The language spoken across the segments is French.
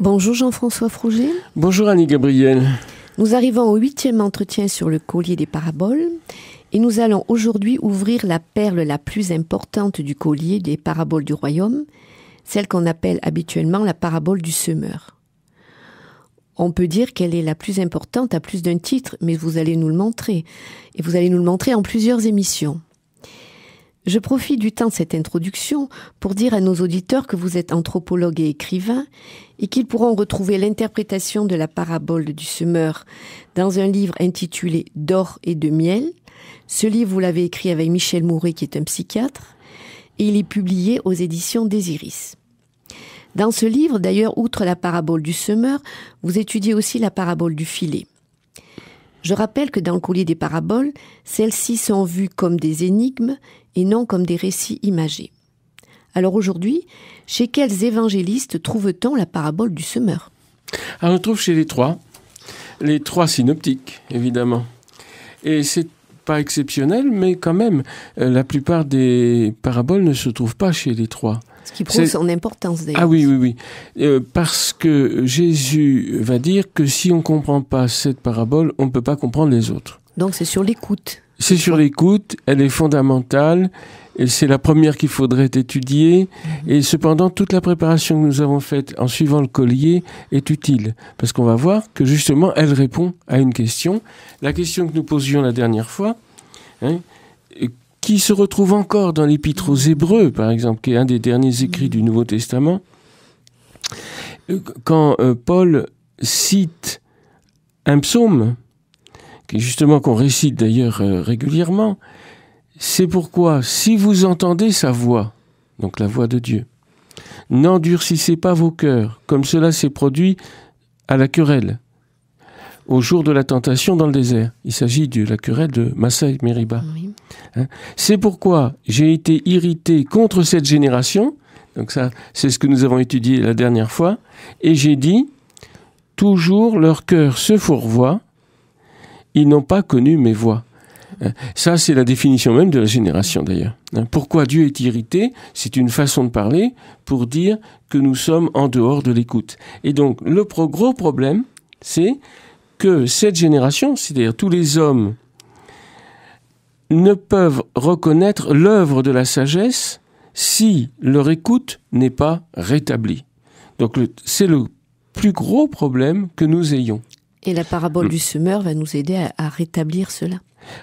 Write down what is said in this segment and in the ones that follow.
Bonjour Jean-François Frouget. Bonjour Annie Gabriel. Nous arrivons au 8e entretien sur le collier des paraboles et nous allons aujourd'hui ouvrir la perle la plus importante du collier des paraboles du royaume, celle qu'on appelle habituellement la parabole du semeur. On peut dire qu'elle est la plus importante à plus d'un titre, mais vous allez nous le montrer. Et vous allez nous le montrer en plusieurs émissions. Je profite du temps de cette introduction pour dire à nos auditeurs que vous êtes anthropologue et écrivain et qu'ils pourront retrouver l'interprétation de la parabole du semeur dans un livre intitulé « D'or et de miel ». Ce livre, vous l'avez écrit avec Michel Mouret, qui est un psychiatre, et il est publié aux éditions Désiris. Dans ce livre, d'ailleurs, outre la parabole du semeur, vous étudiez aussi la parabole du filet. Je rappelle que dans le collier des paraboles, celles-ci sont vues comme des énigmes et non comme des récits imagés. Alors aujourd'hui, chez quels évangélistes trouve-t-on la parabole du semeur ? Alors on trouve chez les trois synoptiques, évidemment. Et c'est pas exceptionnel, mais quand même, la plupart des paraboles ne se trouvent pas chez les trois. Ce qui prouve son importance, d'ailleurs. Ah oui. Parce que Jésus va dire que si on ne comprend pas cette parabole, on ne peut pas comprendre les autres. Donc c'est sur l'écoute. C'est sur l'écoute, elle est fondamentale, et c'est la première qu'il faudrait étudier. Et cependant, toute la préparation que nous avons faite en suivant le collier est utile. Parce qu'on va voir que justement, elle répond à une question. La question que nous posions la dernière fois, qui se retrouve encore dans l'Épître aux Hébreux, par exemple, qui est un des derniers écrits du Nouveau Testament. Quand Paul cite un psaume, qui justement qu'on récite d'ailleurs régulièrement, c'est pourquoi, si vous entendez sa voix, donc la voix de Dieu, n'endurcissez pas vos cœurs, comme cela s'est produit à la querelle, au jour de la tentation dans le désert. Il s'agit de la querelle de Massa et Mériba. Oui. C'est pourquoi j'ai été irrité contre cette génération, donc ça, c'est ce que nous avons étudié la dernière fois, et j'ai dit, toujours leur cœur se fourvoie, ils n'ont pas connu mes voies. Ça, c'est la définition même de la génération, d'ailleurs. Pourquoi Dieu est irrité ? C'est une façon de parler pour dire que nous sommes en dehors de l'écoute. Et donc, le gros problème, c'est que cette génération, c'est-à-dire tous les hommes, ne peuvent reconnaître l'œuvre de la sagesse si leur écoute n'est pas rétablie. Donc, c'est le plus gros problème que nous ayons. Et la parabole du semeur va nous aider à rétablir cela.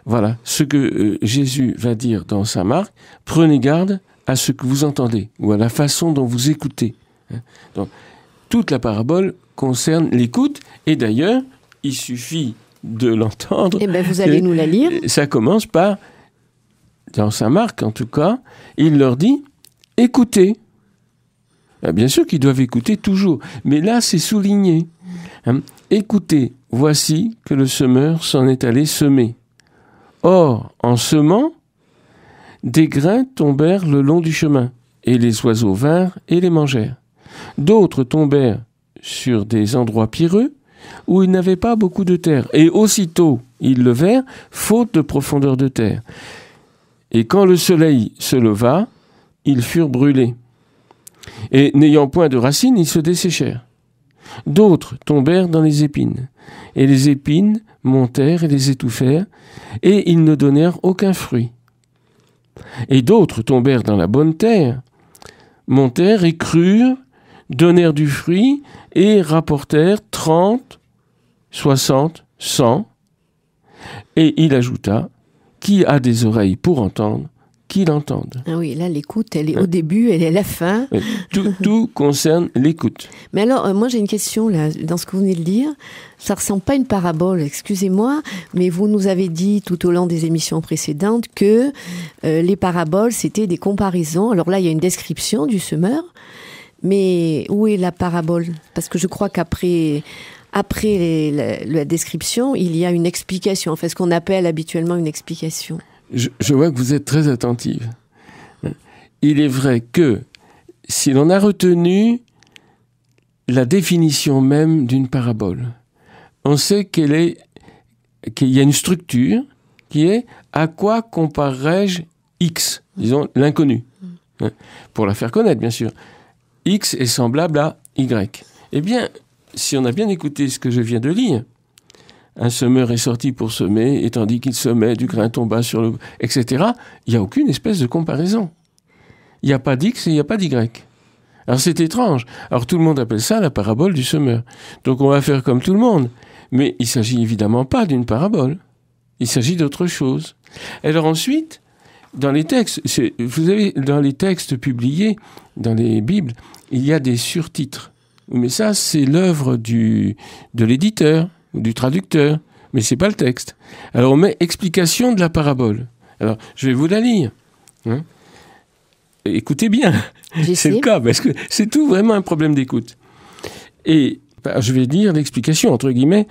Voilà, ce que Jésus va dire dans Saint Marc, prenez garde à ce que vous entendez, ou à la façon dont vous écoutez. Donc, toute la parabole concerne l'écoute, et d'ailleurs, il suffit de l'entendre. Eh bien, vous allez nous la lire. Ça commence par, dans Saint Marc en tout cas, il leur dit, écoutez. Bien sûr qu'ils doivent écouter toujours, mais là, c'est souligné. Écoutez, voici que le semeur s'en est allé semer. Or, en semant, des grains tombèrent le long du chemin, et les oiseaux vinrent et les mangèrent. D'autres tombèrent sur des endroits pierreux, où il n'avait pas beaucoup de terre, et aussitôt ils levèrent, faute de profondeur de terre. Et quand le soleil se leva, ils furent brûlés. Et n'ayant point de racines, ils se desséchèrent. D'autres tombèrent dans les épines, et les épines montèrent et les étouffèrent, et ils ne donnèrent aucun fruit. Et d'autres tombèrent dans la bonne terre, montèrent et crurent, donnèrent du fruit, et rapportèrent 30, 60, 100. Et il ajouta, qui a des oreilles pour entendre, qu'il entende. Ah oui, là, l'écoute, elle est au début, elle est à la fin. Tout concerne l'écoute. Mais alors, moi, j'ai une question, là, dans ce que vous venez de dire. Ça ne ressemble pas à une parabole, excusez-moi, mais vous nous avez dit tout au long des émissions précédentes que les paraboles, c'était des comparaisons. Alors là, il y a une description du semeur, mais où est la parabole ? Parce que je crois qu'après la description, il y a une explication, enfin, ce qu'on appelle habituellement une explication. Je vois que vous êtes très attentive. Il est vrai que si l'on a retenu la définition même d'une parabole, on sait qu'il y a une structure qui est à quoi comparerais-je X, disons l'inconnu, pour la faire connaître bien sûr. X est semblable à Y. Eh bien, si on a bien écouté ce que je viens de lire, un semeur est sorti pour semer, et tandis qu'il semait, du grain tomba sur le... etc. Il n'y a aucune espèce de comparaison. Il n'y a pas d'X et il n'y a pas d'Y. Alors c'est étrange. Alors tout le monde appelle ça la parabole du semeur. Donc on va faire comme tout le monde. Mais il ne s'agit évidemment pas d'une parabole. Il s'agit d'autre chose. Alors ensuite, dans les textes, vous avez dans les textes publiés, dans les Bibles, il y a des surtitres. Mais ça, c'est l'œuvre de l'éditeur ou du traducteur. Mais c'est pas le texte. Alors on met explication de la parabole. Alors je vais vous la lire. Écoutez bien, c'est le cas, parce que c'est tout vraiment un problème d'écoute. Et je vais lire l'explication, entre guillemets,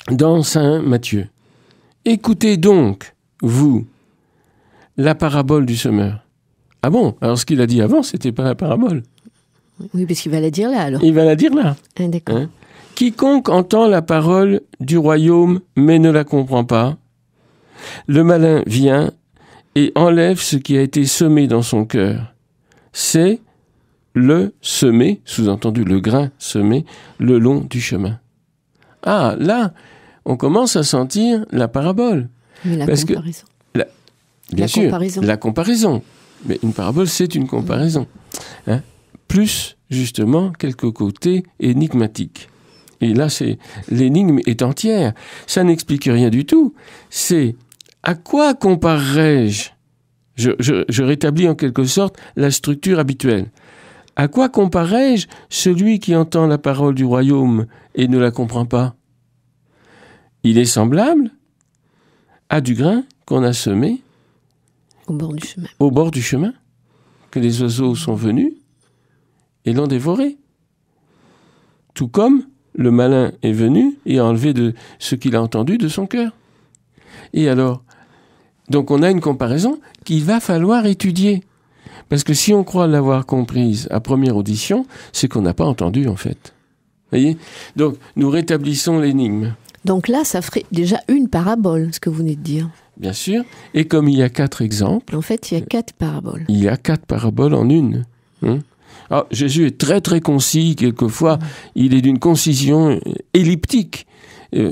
dans Saint Matthieu. Écoutez donc, vous, la parabole du semeur. Ah bon? Alors ce qu'il a dit avant, c'était pas la parabole. Oui, parce qu'il va la dire là, alors. Il va la dire là. Ah, d'accord. Quiconque entend la parole du royaume, mais ne la comprend pas, le malin vient et enlève ce qui a été semé dans son cœur. C'est le semé, sous-entendu le grain semé, le long du chemin. Ah, là, on commence à sentir la parabole. Mais la comparaison. Bien sûr, la comparaison. Mais une parabole, c'est une comparaison. Plus, justement, quelques côtés énigmatiques. Et là, l'énigme est entière. Ça n'explique rien du tout. C'est à quoi comparerais-je ? Je rétablis en quelque sorte la structure habituelle. À quoi comparerais-je celui qui entend la parole du royaume et ne la comprend pas ? Il est semblable à du grain qu'on a semé au bord du chemin. Au bord du chemin, que les oiseaux sont venus et l'ont dévoré. Tout comme le malin est venu et a enlevé de ce qu'il a entendu de son cœur. Et alors, donc on a une comparaison qu'il va falloir étudier. Parce que si on croit l'avoir comprise à première audition, c'est qu'on n'a pas entendu en fait. Voyez ? Donc nous rétablissons l'énigme. Donc là, ça ferait déjà une parabole, ce que vous venez de dire. Bien sûr. Et comme il y a 4 exemples... En fait, il y a 4 paraboles. Il y a 4 paraboles en une. Alors, Jésus est très très concis, quelquefois il est d'une concision elliptique. Et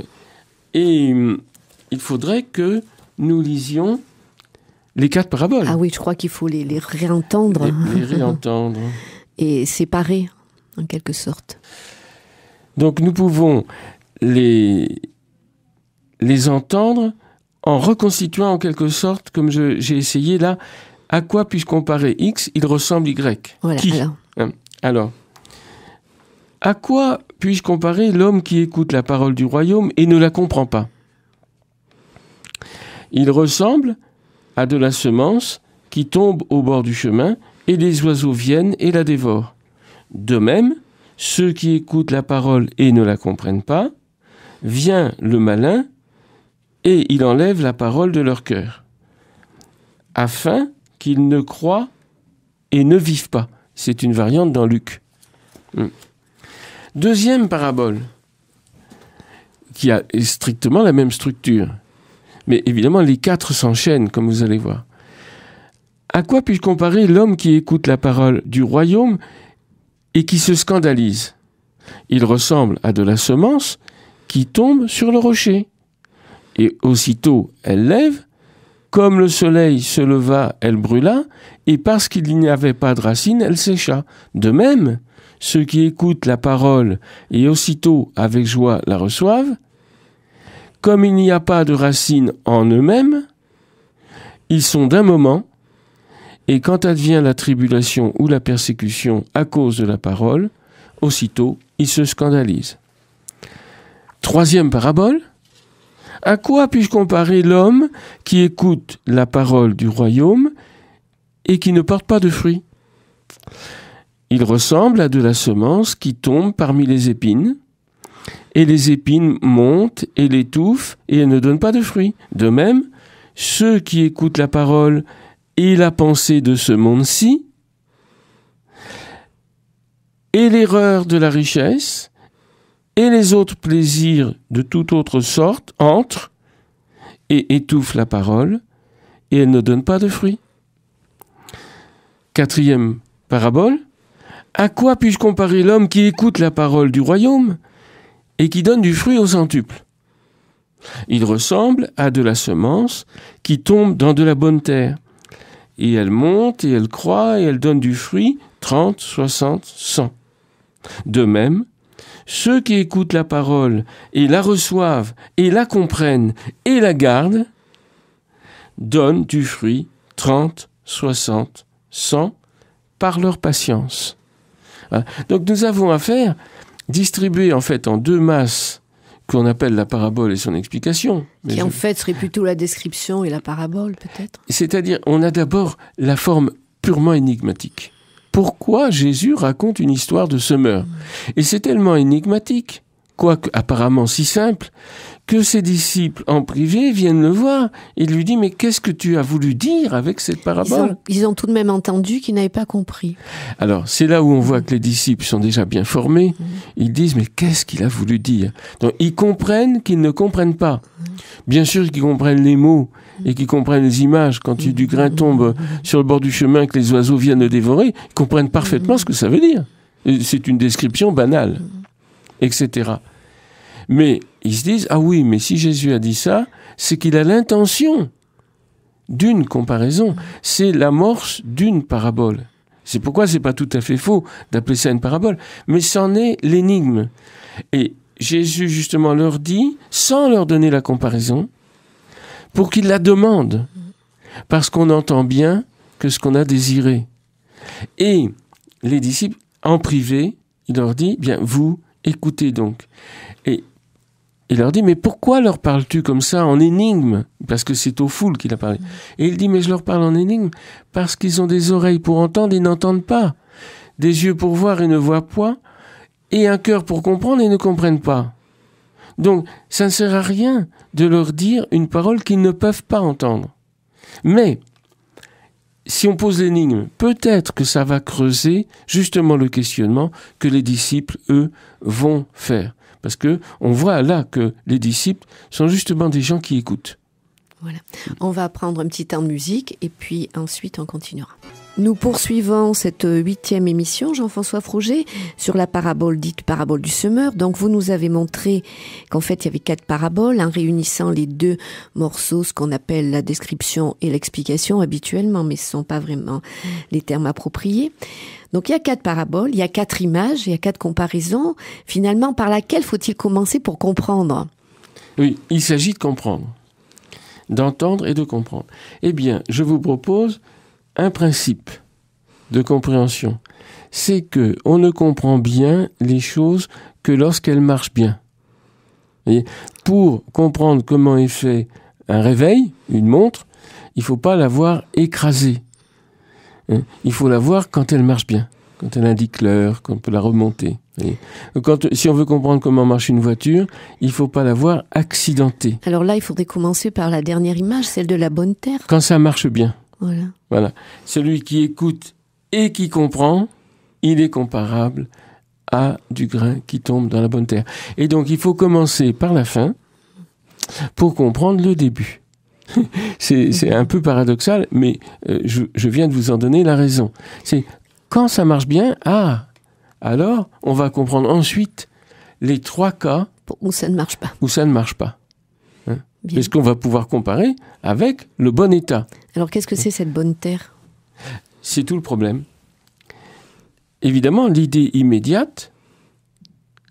il faudrait que nous lisions les 4 paraboles. Ah oui, je crois qu'il faut les réentendre. Les réentendre. Et séparer, en quelque sorte. Donc nous pouvons les entendre en reconstituant en quelque sorte, comme j'ai essayé là, à quoi puis-je comparer X, il ressemble Y. Voilà, qui alors, à quoi puis-je comparer l'homme qui écoute la parole du royaume et ne la comprend pas ? Il ressemble à de la semence qui tombe au bord du chemin et les oiseaux viennent et la dévorent. De même, ceux qui écoutent la parole et ne la comprennent pas, vient le malin et il enlève la parole de leur cœur, afin qu'ils ne croient et ne vivent pas. C'est une variante dans Luc. Deuxième parabole, qui a strictement la même structure. Mais évidemment, les 4 s'enchaînent, comme vous allez voir. À quoi puis-je comparer l'homme qui écoute la parole du royaume et qui se scandalise ? Il ressemble à de la semence qui tombe sur le rocher. Et aussitôt, elle lève, comme le soleil se leva, elle brûla, et parce qu'il n'y avait pas de racine, elle sécha. De même, ceux qui écoutent la parole et aussitôt avec joie la reçoivent, comme il n'y a pas de racine en eux-mêmes, ils sont d'un moment, et quand advient la tribulation ou la persécution à cause de la parole, aussitôt ils se scandalisent. Troisième parabole. À quoi puis-je comparer l'homme qui écoute la parole du royaume et qui ne porte pas de fruits ? Il ressemble à de la semence qui tombe parmi les épines, et les épines montent et l'étouffent, et elles ne donnent pas de fruits. De même, ceux qui écoutent la parole et la pensée de ce monde-ci, et l'erreur de la richesse, et les autres plaisirs de toute autre sorte entrent et étouffent la parole, et elle ne donne pas de fruits. Quatrième parabole. À quoi puis-je comparer l'homme qui écoute la parole du royaume et qui donne du fruit au centuple? Il ressemble à de la semence qui tombe dans de la bonne terre. Et elle monte et elle croît et elle donne du fruit 30, 60, 100. De même, ceux qui écoutent la parole et la reçoivent et la comprennent et la gardent donnent du fruit 30, 60, 100 par leur patience. Voilà. Donc nous avons affaire, distribuée en fait en deux masses qu'on appelle la parabole et son explication. Qui en fait serait plutôt la description et la parabole peut-être. C'est-à-dire, on a d'abord la forme purement énigmatique. Pourquoi Jésus raconte une histoire de semeur? Et c'est tellement énigmatique, quoique apparemment si simple, que ses disciples en privé viennent le voir et lui disent « Mais qu'est-ce que tu as voulu dire avec cette parabole ?» Ils ont tout de même entendu qu'ils n'avaient pas compris. Alors, c'est là où on voit que les disciples sont déjà bien formés. Ils disent « Mais qu'est-ce qu'il a voulu dire ?» Donc, ils comprennent qu'ils ne comprennent pas. Bien sûr qu'ils comprennent les mots et qu'ils comprennent les images. Quand du grain tombe sur le bord du chemin et que les oiseaux viennent le dévorer, ils comprennent parfaitement ce que ça veut dire. Et c'est une description banale, etc. Mais ils se disent, ah oui, mais si Jésus a dit ça, c'est qu'il a l'intention d'une comparaison. C'est l'amorce d'une parabole. C'est pourquoi c'est pas tout à fait faux d'appeler ça une parabole. Mais c'en est l'énigme. Et Jésus, justement, leur dit, sans leur donner la comparaison, pour qu'ils la demandent. Parce qu'on entend bien que ce qu'on a désiré. Et les disciples, en privé, il leur dit, bien, vous, écoutez donc. Et il leur dit, mais pourquoi leur parles-tu comme ça en énigme? Parce que c'est aux foules qu'il a parlé. Et il dit, mais je leur parle en énigme parce qu'ils ont des oreilles pour entendre et n'entendent pas, des yeux pour voir et ne voient point, et un cœur pour comprendre et ne comprennent pas. Donc, ça ne sert à rien de leur dire une parole qu'ils ne peuvent pas entendre. Mais, si on pose l'énigme, peut-être que ça va creuser justement le questionnement que les disciples, eux, vont faire. Parce que on voit là que les disciples sont justement des gens qui écoutent. Voilà. On va prendre un petit temps de musique et puis ensuite on continuera. Nous poursuivons cette 8e émission, Jean-François Froger, sur la parabole dite parabole du semeur. Donc vous nous avez montré qu'en fait il y avait 4 paraboles, en réunissant les 2 morceaux, ce qu'on appelle la description et l'explication habituellement, mais ce ne sont pas vraiment les termes appropriés. Donc il y a 4 paraboles, il y a 4 images, il y a 4 comparaisons. Finalement, par laquelle faut-il commencer pour comprendre? Oui, il s'agit de comprendre, d'entendre et de comprendre. Eh bien, je vous propose un principe de compréhension. C'est que on ne comprend bien les choses que lorsqu'elles marchent bien. Et pour comprendre comment est fait un réveil, une montre, il ne faut pas l'avoir écrasée. Il faut la voir quand elle marche bien, quand elle indique l'heure, quand on peut la remonter. Si on veut comprendre comment marche une voiture, il ne faut pas la voir accidentée. Alors là, il faudrait commencer par la dernière image, celle de la bonne terre. Quand ça marche bien. Voilà. Celui qui écoute et qui comprend, il est comparable à du grain qui tombe dans la bonne terre. Et donc, il faut commencer par la fin pour comprendre le début. C'est un peu paradoxal, mais je viens de vous en donner la raison. C'est quand ça marche bien, alors on va comprendre ensuite les 3 cas où ça ne marche pas. Où ça ne marche pas. Parce qu'on va pouvoir comparer avec le bon état. Alors qu'est-ce que c'est cette bonne terre? C'est tout le problème. Évidemment, l'idée immédiate,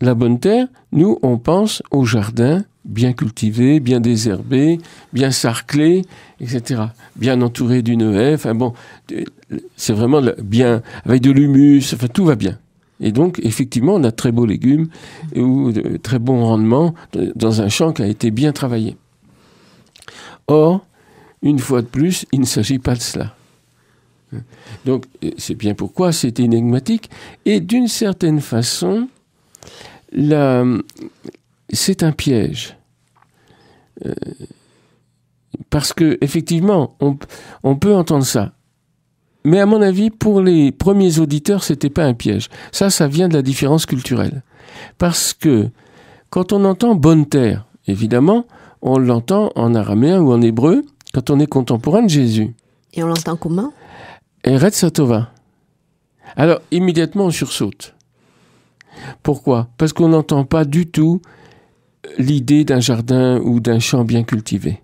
la bonne terre, nous on pense au jardin bien cultivé, bien désherbé, bien sarclé, etc. Bien entouré d'une haie, c'est vraiment bien, avec de l'humus, tout va bien. Et donc, effectivement, on a de très beaux légumes ou de très bons rendements dans un champ qui a été bien travaillé. Or, une fois de plus, il ne s'agit pas de cela. Donc, c'est bien pourquoi c'est énigmatique. Et d'une certaine façon, c'est un piège. Parce que, effectivement, on peut entendre ça. Mais à mon avis, pour les premiers auditeurs, c'était pas un piège. Ça vient de la différence culturelle. Parce que, quand on entend bonne terre, évidemment, on l'entend en araméen ou en hébreu, quand on est contemporain de Jésus. Et on l'entend comment? Eretz Satova. Alors, immédiatement, on sursaute. Pourquoi ? Parce qu'on n'entend pas du tout l'idée d'un jardin ou d'un champ bien cultivé.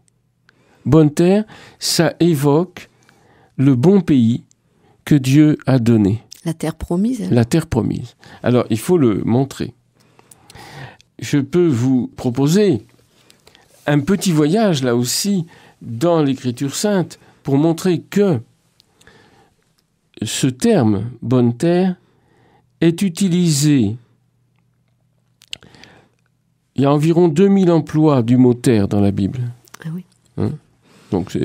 Bonne terre, ça évoque le bon pays que Dieu a donné. La terre promise. Hein. La terre promise. Alors, il faut le montrer. Je peux vous proposer un petit voyage, là aussi, dans l'Écriture sainte, pour montrer que ce terme, bonne terre, est utilisé. Il y a environ 2000 emplois du mot terre dans la Bible. Ah oui. Donc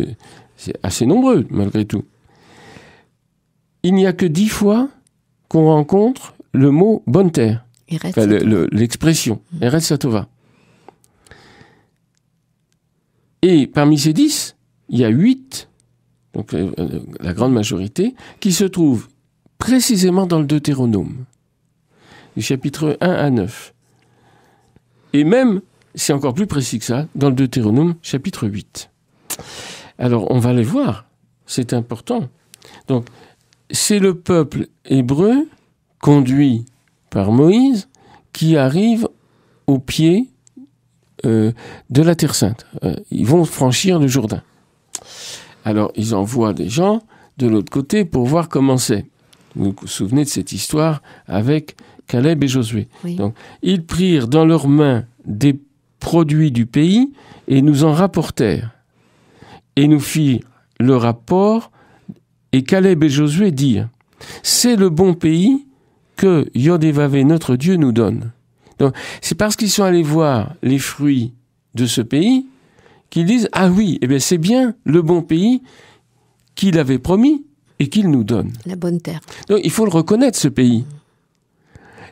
c'est assez nombreux, malgré tout. Il n'y a que 10 fois qu'on rencontre le mot bonne terre. Enfin, l'expression, Eretz Satova. Et parmi ces 10, il y a 8, donc la grande majorité, qui se trouvent précisément dans le Deutéronome, du chapitre 1 à 9. Et même, c'est encore plus précis que ça, dans le Deutéronome, chapitre 8. Alors, on va les voir, c'est important. Donc, c'est le peuple hébreu, conduit par Moïse, qui arrive au pied de la Terre Sainte. Ils vont franchir le Jourdain. Alors, ils envoient des gens de l'autre côté pour voir comment c'est. Vous vous souvenez de cette histoire avec Caleb et Josué. Oui. Donc, ils prirent dans leurs mains des produits du pays et nous en rapportèrent. Et nous firent le rapport, et Caleb et Josué dirent « C'est le bon pays que Yod-Hé-Vavé, notre Dieu, nous donne. » Donc, c'est parce qu'ils sont allés voir les fruits de ce pays qu'ils disent « Ah oui, eh bien, c'est bien le bon pays qu'il avait promis et qu'il nous donne. » La bonne terre. Donc, il faut le reconnaître, ce pays.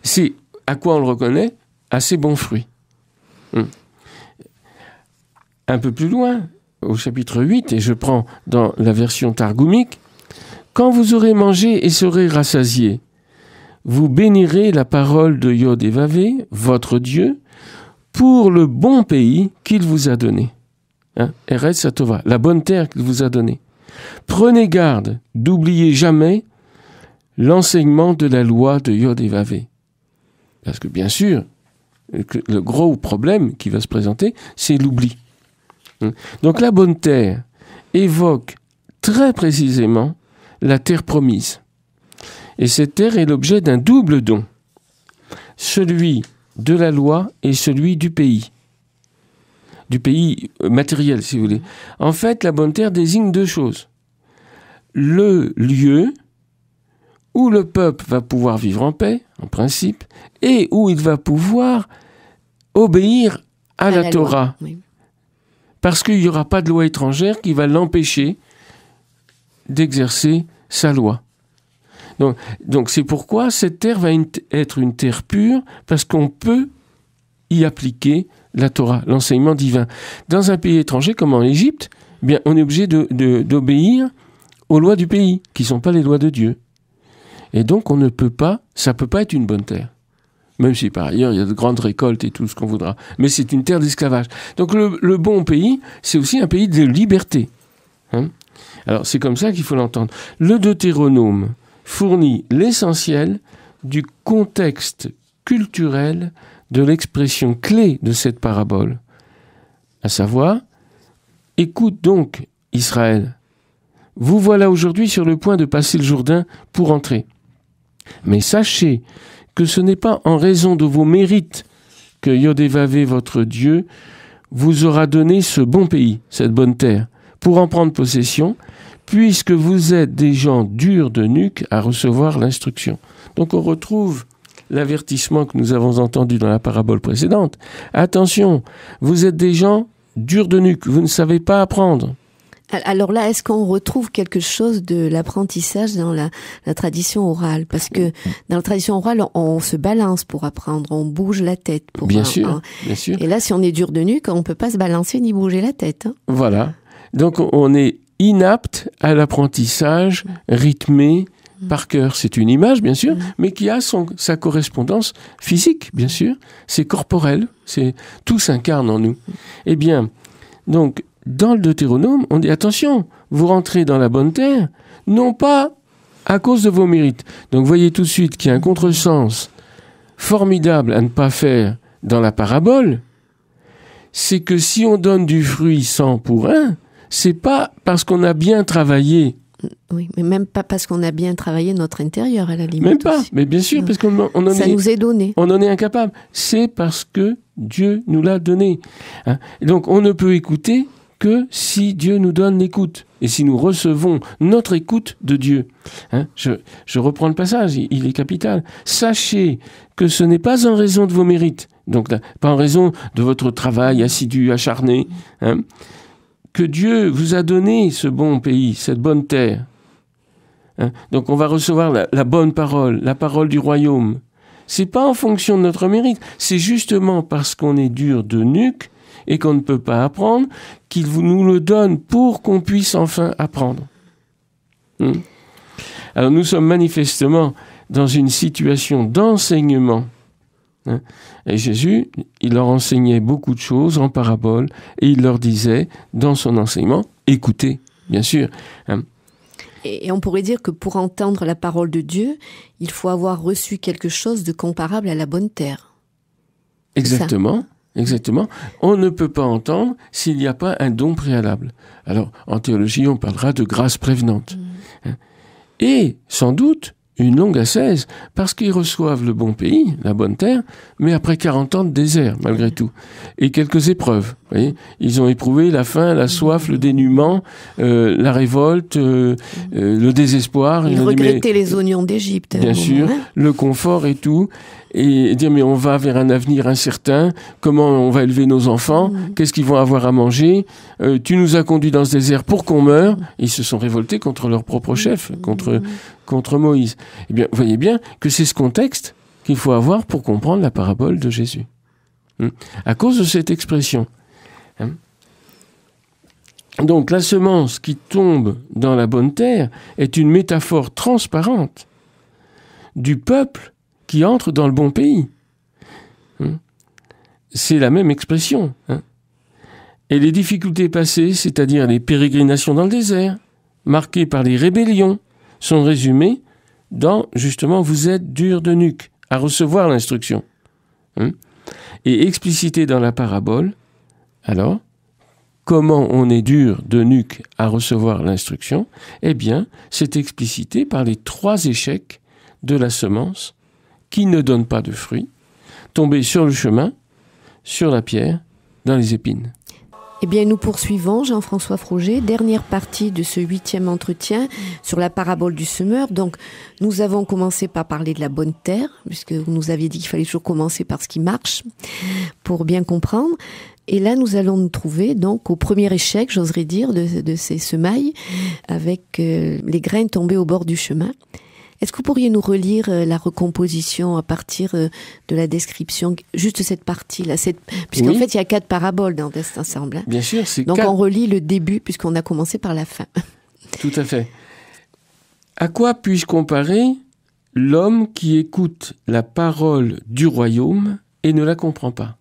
C'est à quoi on le reconnaît ? À ses bons fruits. Un peu plus loin, au chapitre 8, et je prends dans la version targoumique, « Quand vous aurez mangé et serez rassasiés, vous bénirez la parole de Yod-Hé-Vavé, votre Dieu, pour le bon pays qu'il vous a donné. » Eretz Satova, la bonne terre qu'il vous a donnée. Prenez garde d'oublier jamais l'enseignement de la loi de Yod-Hé-Vavé. Parce que bien sûr, le gros problème qui va se présenter, c'est l'oubli. Donc la bonne terre évoque très précisément la terre promise. Et cette terre est l'objet d'un double don. Celui de la loi et celui du pays. Du pays matériel, si vous voulez. En fait, la bonne terre désigne deux choses. Le lieu où le peuple va pouvoir vivre en paix, en principe, et où il va pouvoir obéir à la Torah. Oui. Parce qu'il n'y aura pas de loi étrangère qui va l'empêcher d'exercer sa loi. Donc c'est pourquoi cette terre va être une terre pure, parce qu'on peut y appliquer la Torah, l'enseignement divin. Dans un pays étranger, comme en Égypte, eh bien, on est obligé d'obéir aux lois du pays, qui ne sont pas les lois de Dieu. Et donc ça peut pas être une bonne terre. Même si par ailleurs il y a de grandes récoltes et tout ce qu'on voudra. Mais c'est une terre d'esclavage. Donc le bon pays, c'est aussi un pays de liberté. Alors c'est comme ça qu'il faut l'entendre. Le Deutéronome fournit l'essentiel du contexte culturel de l'expression clé de cette parabole. À savoir, écoute donc Israël, vous voilà aujourd'hui sur le point de passer le Jourdain pour entrer. Mais sachez que ce n'est pas en raison de vos mérites que Yod-Hé-Vavé, votre Dieu, vous aura donné ce bon pays, cette bonne terre, pour en prendre possession, puisque vous êtes des gens durs de nuque à recevoir l'instruction. Donc on retrouve l'avertissement que nous avons entendu dans la parabole précédente. Attention, vous êtes des gens durs de nuque, vous ne savez pas apprendre. Alors là, est-ce qu'on retrouve quelque chose de l'apprentissage dans la tradition orale ? Parce que dans la tradition orale, on se balance pour apprendre, on bouge la tête. Bien sûr. Et là, si on est dur de nuque, on ne peut pas se balancer ni bouger la tête. Voilà. Donc on est inapte à l'apprentissage rythmé par cœur. C'est une image, bien sûr, mais qui a sa correspondance physique, bien sûr. C'est corporel, tout s'incarne en nous. Eh bien, donc, dans le Deutéronome, on dit attention, vous rentrez dans la bonne terre, non pas à cause de vos mérites. Donc voyez tout de suite qu'il y a un contresens formidable à ne pas faire dans la parabole, c'est que si on donne du fruit 100 pour 1, c'est pas parce qu'on a bien travaillé. Oui, mais même pas parce qu'on a bien travaillé notre intérieur, à la limite. Même pas, aussi. mais bien sûr, Non. parce qu'on en Ça nous est donné. On en est incapable. C'est parce que Dieu nous l'a donné. Hein. Et donc, on ne peut écouter que si Dieu nous donne l'écoute. Et si nous recevons notre écoute de Dieu. Hein. Je reprends le passage, il est capital. Sachez que ce n'est pas en raison de vos mérites, donc là, pas en raison de votre travail assidu, acharné, hein, que Dieu vous a donné ce bon pays, cette bonne terre. Hein. Donc on va recevoir la bonne parole, la parole du royaume. C'est pas en fonction de notre mérite, c'est justement parce qu'on est dur de nuque et qu'on ne peut pas apprendre qu'il nous le donne pour qu'on puisse enfin apprendre. Alors nous sommes manifestement dans une situation d'enseignement. Hein. Et Jésus, il leur enseignait beaucoup de choses en parabole et il leur disait dans son enseignement, écoutez, bien sûr. Hein. Et on pourrait dire que pour entendre la parole de Dieu, il faut avoir reçu quelque chose de comparable à la bonne terre. Exactement. Exactement. On ne peut pas entendre s'il n'y a pas un don préalable. Alors, en théologie, on parlera de grâce prévenante. Et, sans doute, une longue ascèse, parce qu'ils reçoivent le bon pays, la bonne terre, mais après 40 ans de désert, malgré tout. Et quelques épreuves. Vous voyez, ils ont éprouvé la faim, la soif, le dénuement, la révolte, le désespoir. Ils regrettaient les oignons d'Égypte. Bien sûr, le confort et tout. Et dire, mais on va vers un avenir incertain, comment on va élever nos enfants, qu'est-ce qu'ils vont avoir à manger, tu nous as conduits dans ce désert pour qu'on meure. Ils se sont révoltés contre leur propre chef, contre Moïse. Eh bien, vous voyez bien que c'est ce contexte qu'il faut avoir pour comprendre la parabole de Jésus. À cause de cette expression. Donc, la semence qui tombe dans la bonne terre est une métaphore transparente du peuple qui entre dans le bon pays. C'est la même expression. Et les difficultés passées, c'est-à-dire les pérégrinations dans le désert, marquées par les rébellions, sont résumées dans, justement, vous êtes dur de nuque à recevoir l'instruction. Et explicitées dans la parabole, alors, comment on est dur de nuque à recevoir l'instruction? Eh bien, c'est explicité par les 3 échecs de la semence qui ne donne pas de fruits, tomber sur le chemin, sur la pierre, dans les épines. Eh bien, nous poursuivons, Jean-François Froger, dernière partie de ce 8e entretien sur la parabole du semeur. Donc, nous avons commencé par parler de la bonne terre, puisque vous nous aviez dit qu'il fallait toujours commencer par ce qui marche, pour bien comprendre. Et là, nous allons nous trouver donc au premier échec, j'oserais dire, de ces semailles, avec les graines tombées au bord du chemin. Est-ce que vous pourriez nous relire la recomposition à partir de la description, juste cette partie-là, puisqu'en fait, il y a 4 paraboles dans cet ensemble. Bien sûr, c'est donc 4. On relit le début, puisqu'on a commencé par la fin. Tout à fait. À quoi puis-je comparer l'homme qui écoute la parole du royaume et ne la comprend pas?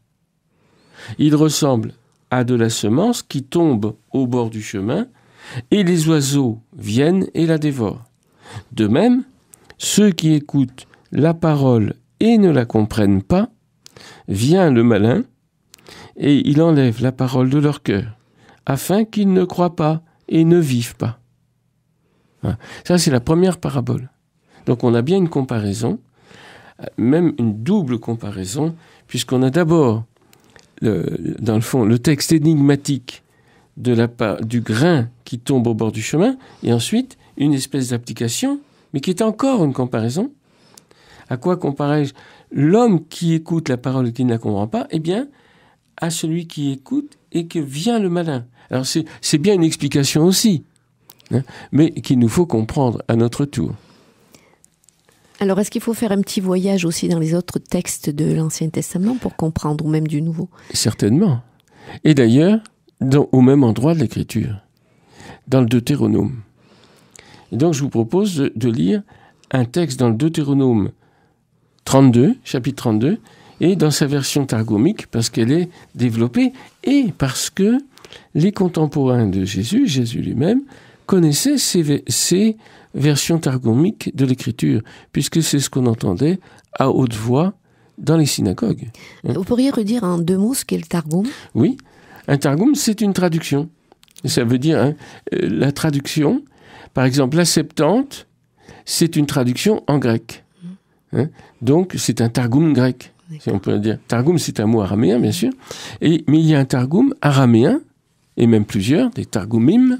Il ressemble à de la semence qui tombe au bord du chemin et les oiseaux viennent et la dévorent. De même, ceux qui écoutent la parole et ne la comprennent pas, vient le malin et il enlève la parole de leur cœur, afin qu'ils ne croient pas et ne vivent pas. Voilà. Ça, c'est la première parabole. Donc on a bien une comparaison, même une double comparaison, puisqu'on a d'abord, dans le fond, le texte énigmatique du grain qui tombe au bord du chemin, et ensuite une espèce d'application, mais qui est encore une comparaison. À quoi comparais-je l'homme qui écoute la parole et qui ne la comprend pas? Eh bien, à celui qui écoute et que vient le malin. Alors c'est bien une explication aussi, hein, mais qu'il nous faut comprendre à notre tour. Alors, est-ce qu'il faut faire un petit voyage aussi dans les autres textes de l'Ancien Testament pour comprendre, ou même du Nouveau? Certainement. Et d'ailleurs, au même endroit de l'Écriture, dans le Deutéronome. Et donc, je vous propose de lire un texte dans le Deutéronome 32, chapitre 32, et dans sa version targomique, parce qu'elle est développée, et parce que les contemporains de Jésus lui-même, connaissaient ces versions targumiques de l'Écriture, puisque c'est ce qu'on entendait à haute voix dans les synagogues. Vous pourriez redire en 2 mots ce qu'est le Targum? Oui, un Targum, c'est une traduction. Ça veut dire la traduction. Par exemple, la Septante, c'est une traduction en grec. Donc, c'est un Targum grec, si on peut dire. Targum, c'est un mot araméen, bien sûr. Mais il y a un Targum araméen, et même plusieurs, des Targumim,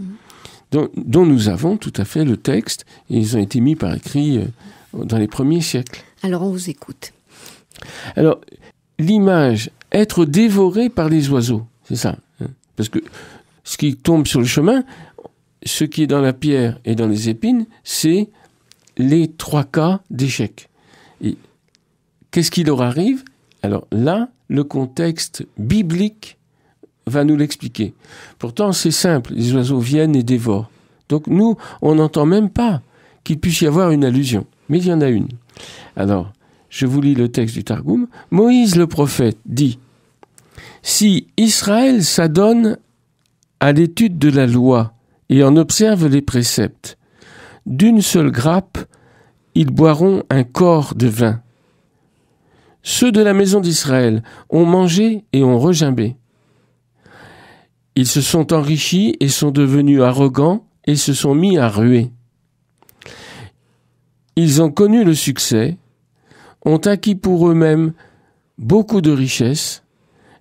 dont nous avons tout à fait le texte. Et ils ont été mis par écrit dans les premiers siècles. Alors, on vous écoute. Alors, l'image, être dévoré par les oiseaux, c'est ça. Parce que ce qui tombe sur le chemin, ce qui est dans la pierre et dans les épines, c'est les 3 cas d'échec. Et qu'est-ce qui leur arrive? Alors là, le contexte biblique va nous l'expliquer. Pourtant, c'est simple, les oiseaux viennent et dévorent. Donc nous, on n'entend même pas qu'il puisse y avoir une allusion. Mais il y en a une. Alors, je vous lis le texte du Targum. Moïse le prophète dit « Si Israël s'adonne à l'étude de la loi et en observe les préceptes, d'une seule grappe, ils boiront un quart de vin. Ceux de la maison d'Israël ont mangé et ont regimbé. Ils se sont enrichis et sont devenus arrogants et se sont mis à ruer. Ils ont connu le succès, ont acquis pour eux-mêmes beaucoup de richesses,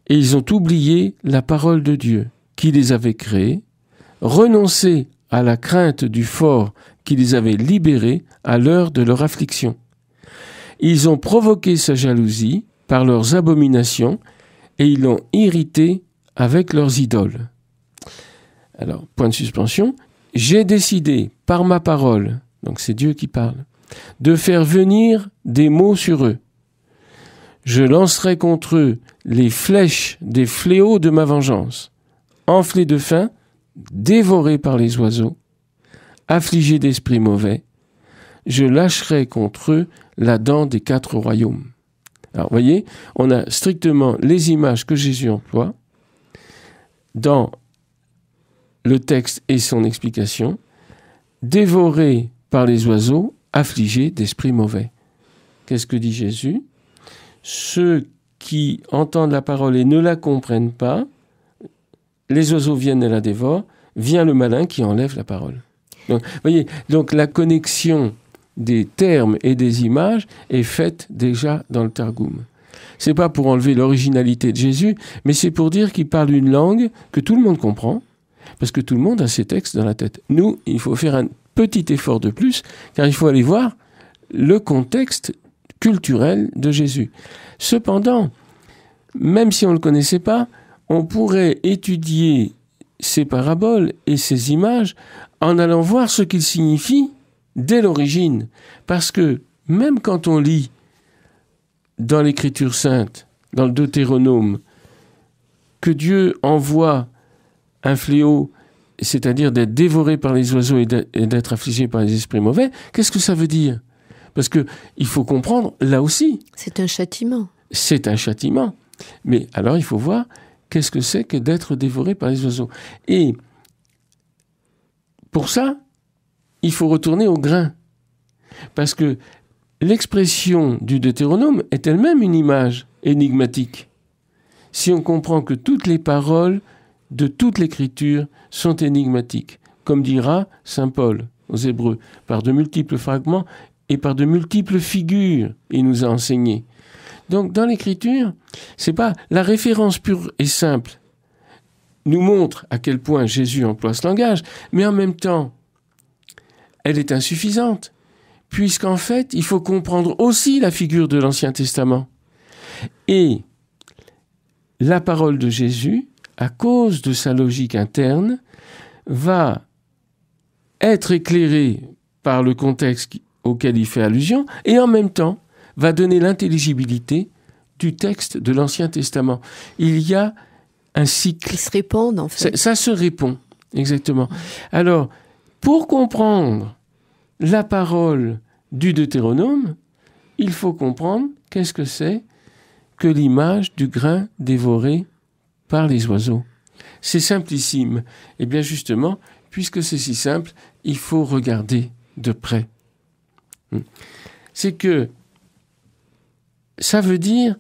et ils ont oublié la parole de Dieu qui les avait créés, renoncé à la crainte du fort qui les avait libérés à l'heure de leur affliction. Ils ont provoqué sa jalousie par leurs abominations, et ils l'ont irrité avec leurs idoles. Alors, point de suspension, j'ai décidé par ma parole, donc c'est Dieu qui parle, de faire venir des maux sur eux. Je lancerai contre eux les flèches des fléaux de ma vengeance, enflés de faim, dévorés par les oiseaux, affligés d'esprits mauvais, je lâcherai contre eux la dent des 4 royaumes. Alors, vous voyez, on a strictement les images que Jésus emploie dans le texte et son explication, dévorés par les oiseaux, affligés d'esprits mauvais. Qu'est-ce que dit Jésus? Ceux qui entendent la parole et ne la comprennent pas, les oiseaux viennent et la dévorent, vient le malin qui enlève la parole. Donc, voyez, donc la connexion des termes et des images est faite déjà dans le Targum. C'est pas pour enlever l'originalité de Jésus, mais c'est pour dire qu'il parle une langue que tout le monde comprend, parce que tout le monde a ses textes dans la tête. Nous, il faut faire un petit effort de plus, car il faut aller voir le contexte culturel de Jésus. Cependant, même si on ne le connaissait pas, on pourrait étudier ces paraboles et ces images en allant voir ce qu'ils signifient dès l'origine. Parce que même quand on lit dans l'Écriture sainte, dans le Deutéronome, que Dieu envoie un fléau, c'est-à-dire d'être dévoré par les oiseaux et d'être affligé par les esprits mauvais, qu'est-ce que ça veut dire? Parce que il faut comprendre, là aussi. C'est un châtiment. C'est un châtiment. Mais alors, il faut voir qu'est-ce que c'est que d'être dévoré par les oiseaux. Et pour ça, il faut retourner au grain. Parce que l'expression du Deutéronome est elle-même une image énigmatique. Si on comprend que toutes les paroles de toute l'Écriture sont énigmatiques, comme dira saint Paul aux Hébreux, par de multiples fragments et par de multiples figures, il nous a enseigné. Donc, dans l'Écriture, c'est pas la référence pure et simple nous montre à quel point Jésus emploie ce langage, mais en même temps, elle est insuffisante, puisqu'en fait, il faut comprendre aussi la figure de l'Ancien Testament. Et la parole de Jésus, à cause de sa logique interne, va être éclairée par le contexte auquel il fait allusion, et en même temps, va donner l'intelligibilité du texte de l'Ancien Testament. Il y a un cycle. Ils se répondent, en fait. Ça se répond, exactement. Alors, pour comprendre la parole du Deutéronome, il faut comprendre qu'est-ce que c'est que l'image du grain dévoré par les oiseaux. C'est simplissime. Eh bien, justement, puisque c'est si simple, il faut regarder de près. C'est que ça veut dire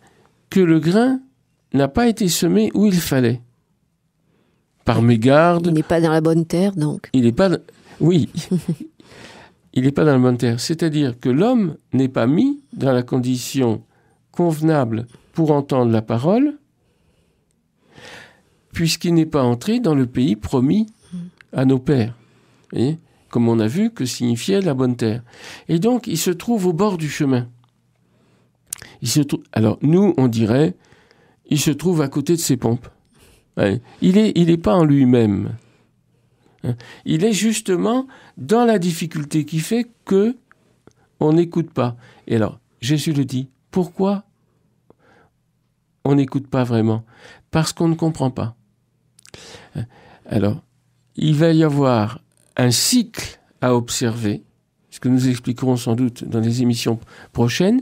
que le grain n'a pas été semé où il fallait. Par mégarde. Il n'est pas dans la bonne terre, donc. Il n'est pas... Oui. Il n'est pas dans la bonne terre. C'est-à-dire que l'homme n'est pas mis dans la condition convenable pour entendre la parole, puisqu'il n'est pas entré dans le pays promis à nos pères. Vous voyez ? Comme on a vu que signifiait la bonne terre. Et donc, il se trouve au bord du chemin. Alors, nous, on dirait, il se trouve à côté de ses pompes. Ouais. Il est pas en lui-même. Il est justement dans la difficulté qui fait que on n'écoute pas. Et alors, Jésus le dit, pourquoi on n'écoute pas vraiment ? Parce qu'on ne comprend pas. Alors, il va y avoir un cycle à observer, ce que nous expliquerons sans doute dans les émissions prochaines,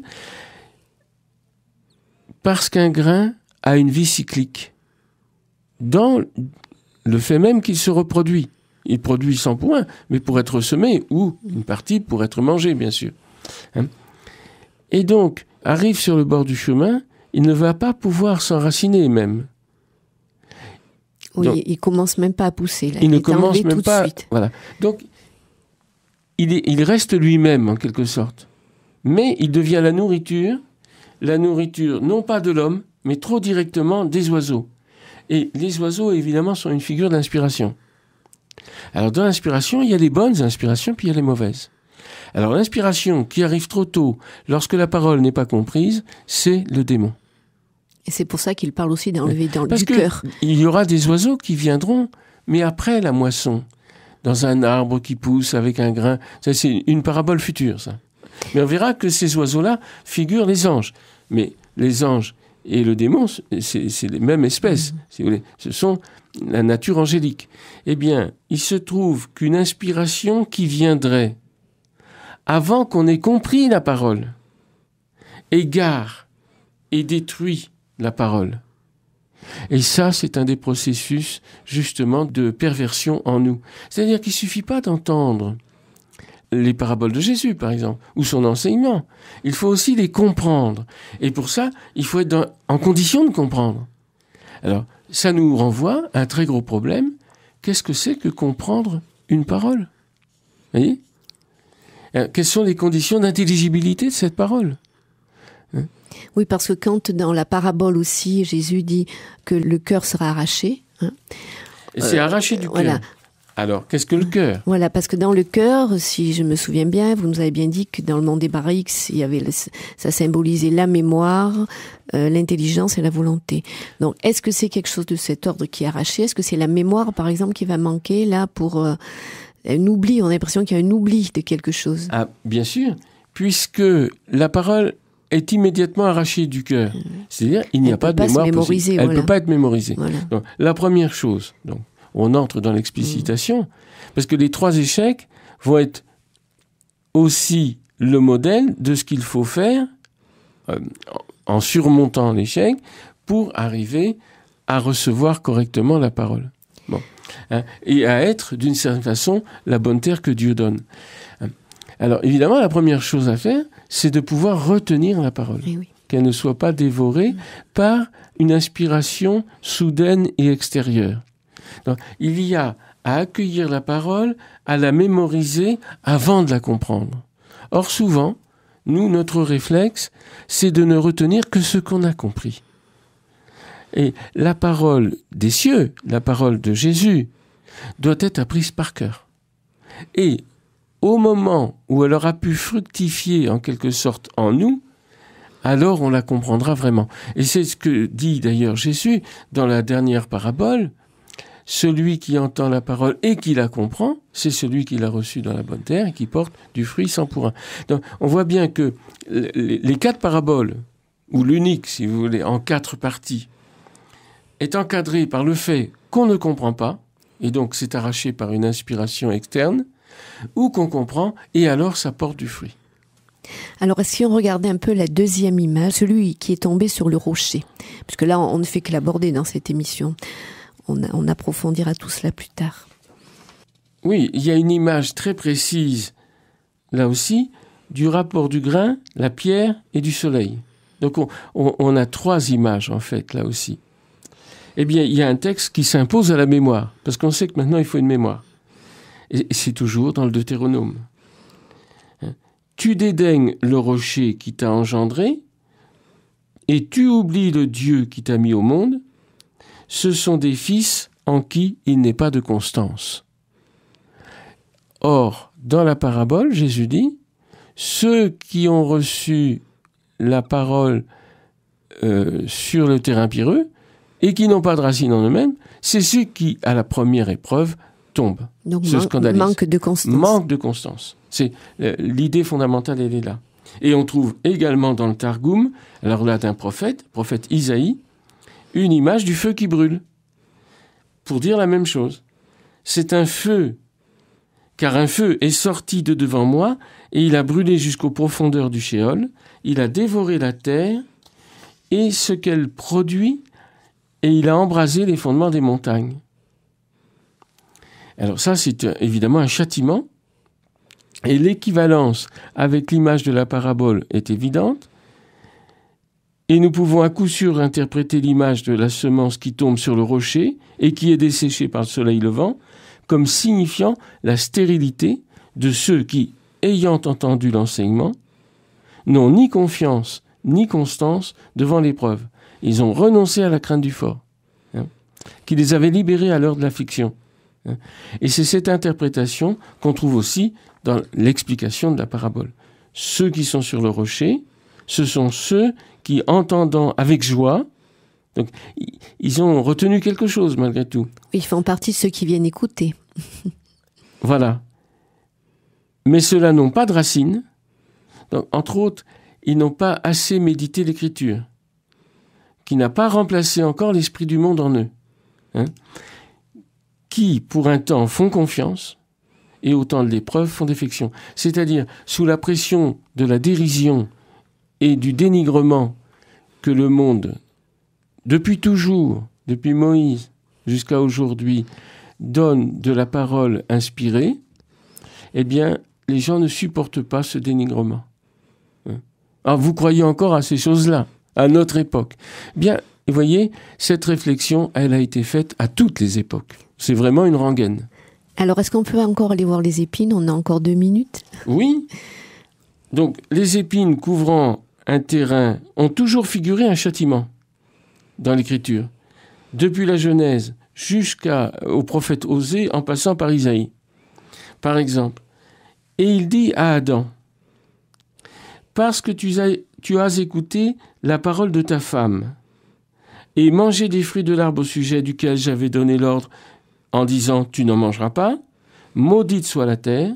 parce qu'un grain a une vie cyclique, dans le fait même qu'il se reproduit. Il produit 100 points, mais pour être semé, ou une partie pour être mangée, bien sûr. Et donc, arrive sur le bord du chemin, il ne va pas pouvoir s'enraciner même. Oui, donc, il commence même pas à pousser. Là. Il ne commence même pas. De suite. Voilà. Donc, il reste lui-même, en quelque sorte. Mais il devient la nourriture non pas de l'homme, mais trop directement des oiseaux. Et les oiseaux, évidemment, sont une figure d'inspiration. Alors, dans l'inspiration, il y a les bonnes inspirations, puis il y a les mauvaises. Alors, l'inspiration qui arrive trop tôt, lorsque la parole n'est pas comprise, c'est le démon. Et c'est pour ça qu'il parle aussi d'enlever du cœur. Parce qu'il y aura des oiseaux qui viendront, mais après la moisson, dans un arbre qui pousse avec un grain. Ça, c'est une parabole future, ça. Mais on verra que ces oiseaux-là figurent les anges. Mais les anges et le démon, c'est les mêmes espèces, si vous voulez. Ce sont la nature angélique. Eh bien, il se trouve qu'une inspiration qui viendrait avant qu'on ait compris la parole égare et détruit la parole. Et ça, c'est un des processus, justement, de perversion en nous. C'est-à-dire qu'il ne suffit pas d'entendre les paraboles de Jésus, par exemple, ou son enseignement. Il faut aussi les comprendre. Et pour ça, il faut être en condition de comprendre. Alors, ça nous renvoie à un très gros problème. Qu'est-ce que c'est que comprendre une parole ? Vous voyez ? Quelles sont les conditions d'intelligibilité de cette parole ? Oui, parce que quand dans la parabole aussi, Jésus dit que le cœur sera arraché. Et c'est arraché du cœur. Voilà. Alors, qu'est-ce que le cœur ? Voilà, parce que dans le cœur, si je me souviens bien, vous nous avez bien dit que dans le monde hébraïque, ça symbolisait la mémoire, l'intelligence et la volonté. Donc, est-ce que c'est quelque chose de cet ordre qui est arraché ? Est-ce que c'est la mémoire, par exemple, qui va manquer là pour un oubli ? On a l'impression qu'il y a un oubli de quelque chose. Ah, bien sûr, puisque la parole est immédiatement arrachée du cœur. C'est-à-dire, il n'y a pas de mémoire possible. Elle ne peut pas être mémorisée. Voilà. Donc, la première chose, donc, on entre dans l'explicitation, parce que les 3 échecs vont être aussi le modèle de ce qu'il faut faire en surmontant l'échec pour arriver à recevoir correctement la parole. Bon. Et à être, d'une certaine façon, la bonne terre que Dieu donne. Alors, évidemment, la première chose à faire, c'est de pouvoir retenir la parole. Oui. Qu'elle ne soit pas dévorée par une inspiration soudaine et extérieure. Donc, il y a à accueillir la parole, à la mémoriser avant de la comprendre. Or, souvent, nous, notre réflexe, c'est de ne retenir que ce qu'on a compris. Et la parole des cieux, la parole de Jésus, doit être apprise par cœur. Et au moment où elle aura pu fructifier en quelque sorte en nous, alors on la comprendra vraiment. Et c'est ce que dit d'ailleurs Jésus dans la dernière parabole. Celui qui entend la parole et qui la comprend, c'est celui qui l'a reçue dans la bonne terre et qui porte du fruit 100 pour 1. Donc, on voit bien que les 4 paraboles, ou l'unique, si vous voulez, en 4 parties, est encadré par le fait qu'on ne comprend pas, et donc c'est arraché par une inspiration externe, ou qu'on comprend, et alors ça porte du fruit. Alors, si on regardait un peu la deuxième image, celui qui est tombé sur le rocher, puisque là, on ne fait que l'aborder dans cette émission. On approfondira tout cela plus tard. Oui, il y a une image très précise, là aussi, du rapport du grain, la pierre et du soleil. Donc on a 3 images, en fait, là aussi. Eh bien, il y a un texte qui s'impose à la mémoire, parce qu'on sait que maintenant, il faut une mémoire. Et c'est toujours dans le Deutéronome. Tu dédaignes le rocher qui t'a engendré, et tu oublies le Dieu qui t'a mis au monde. Ce sont des fils en qui il n'est pas de constance. Or, dans la parabole, Jésus dit, ceux qui ont reçu la parole sur le terrain pierreux et qui n'ont pas de racine en eux-mêmes, c'est ceux qui, à la première épreuve, tombent, donc se scandalisent. Manque de constance. Manque de constance. C'est l'idée fondamentale, elle est là. Et on trouve également dans le Targum, alors là d'un prophète Isaïe, une image du feu qui brûle, pour dire la même chose. C'est un feu, car un feu est sorti de devant moi, et il a brûlé jusqu'aux profondeurs du Shéol, il a dévoré la terre, et ce qu'elle produit, et il a embrasé les fondements des montagnes. Alors ça, c'est évidemment un châtiment, et l'équivalence avec l'image de la parabole est évidente, et nous pouvons à coup sûr interpréter l'image de la semence qui tombe sur le rocher et qui est desséchée par le soleil levant comme signifiant la stérilité de ceux qui, ayant entendu l'enseignement, n'ont ni confiance ni constance devant l'épreuve. Ils ont renoncé à la crainte du fort, qui les avait libérés à l'heure de l'affliction. Et c'est cette interprétation qu'on trouve aussi dans l'explication de la parabole. Ceux qui sont sur le rocher, ce sont ceux qui, entendant avec joie, donc ils ont retenu quelque chose malgré tout. Ils font partie de ceux qui viennent écouter. Voilà. Mais ceux-là n'ont pas de racines. Donc, entre autres, ils n'ont pas assez médité l'Écriture, qui n'a pas remplacé encore l'esprit du monde en eux. Qui, pour un temps, font confiance, et au temps de l'épreuve, font défection. C'est-à-dire, sous la pression de la dérision et du dénigrement que le monde, depuis toujours, depuis Moïse jusqu'à aujourd'hui, donne de la parole inspirée, eh bien, les gens ne supportent pas ce dénigrement. Alors, vous croyez encore à ces choses-là, à notre époque. Bien, vous voyez, cette réflexion, elle a été faite à toutes les époques. C'est vraiment une rengaine. Alors, est-ce qu'on peut encore aller voir les épines? On a encore 2 minutes. Oui. Donc, les épines couvrant un terrain ont toujours figuré un châtiment dans l'Écriture, depuis la Genèse jusqu'au prophète Osée, en passant par Isaïe. Par exemple, et il dit à Adam, « Parce que tu as écouté la parole de ta femme et mangé des fruits de l'arbre au sujet duquel j'avais donné l'ordre en disant « Tu n'en mangeras pas, maudite soit la terre,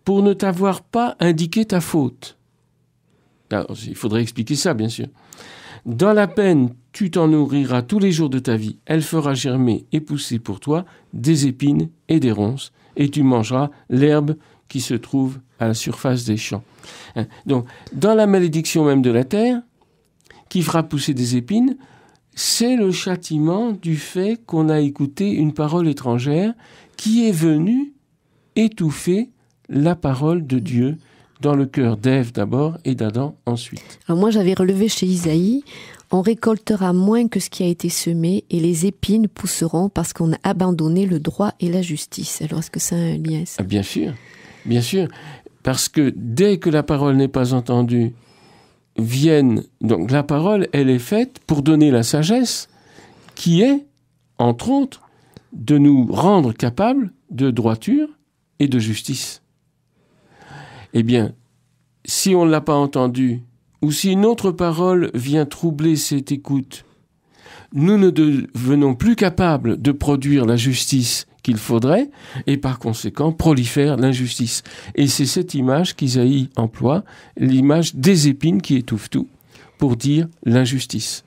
pour ne t'avoir pas indiqué ta faute. » Alors, il faudrait expliquer ça, bien sûr. « Dans la peine, tu t'en nourriras tous les jours de ta vie. Elle fera germer et pousser pour toi des épines et des ronces, et tu mangeras l'herbe qui se trouve à la surface des champs. » Donc, dans la malédiction même de la terre, qui fera pousser des épines, c'est le châtiment du fait qu'on a écouté une parole étrangère qui est venue étouffer la parole de Dieu dans le cœur d'Ève d'abord et d'Adam ensuite. Alors moi, j'avais relevé chez Isaïe, on récoltera moins que ce qui a été semé et les épines pousseront parce qu'on a abandonné le droit et la justice. Alors, est-ce que ça a un lien, ça? Bien sûr, parce que dès que la parole n'est pas entendue, donc la parole, elle est faite pour donner la sagesse qui est, entre autres, de nous rendre capables de droiture et de justice. Eh bien, si on ne l'a pas entendu, ou si une autre parole vient troubler cette écoute, nous ne devenons plus capables de produire la justice qu'il faudrait, et par conséquent prolifère l'injustice. Et c'est cette image qu'Isaïe emploie, l'image des épines qui étouffent tout, pour dire l'injustice.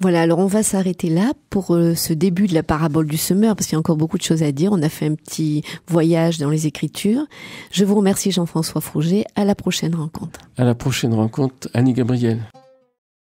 Voilà, alors on va s'arrêter là pour ce début de la parabole du semeur, parce qu'il y a encore beaucoup de choses à dire. On a fait un petit voyage dans les Écritures. Je vous remercie Jean-François Frouget. À la prochaine rencontre. À la prochaine rencontre, Annie Gabriel.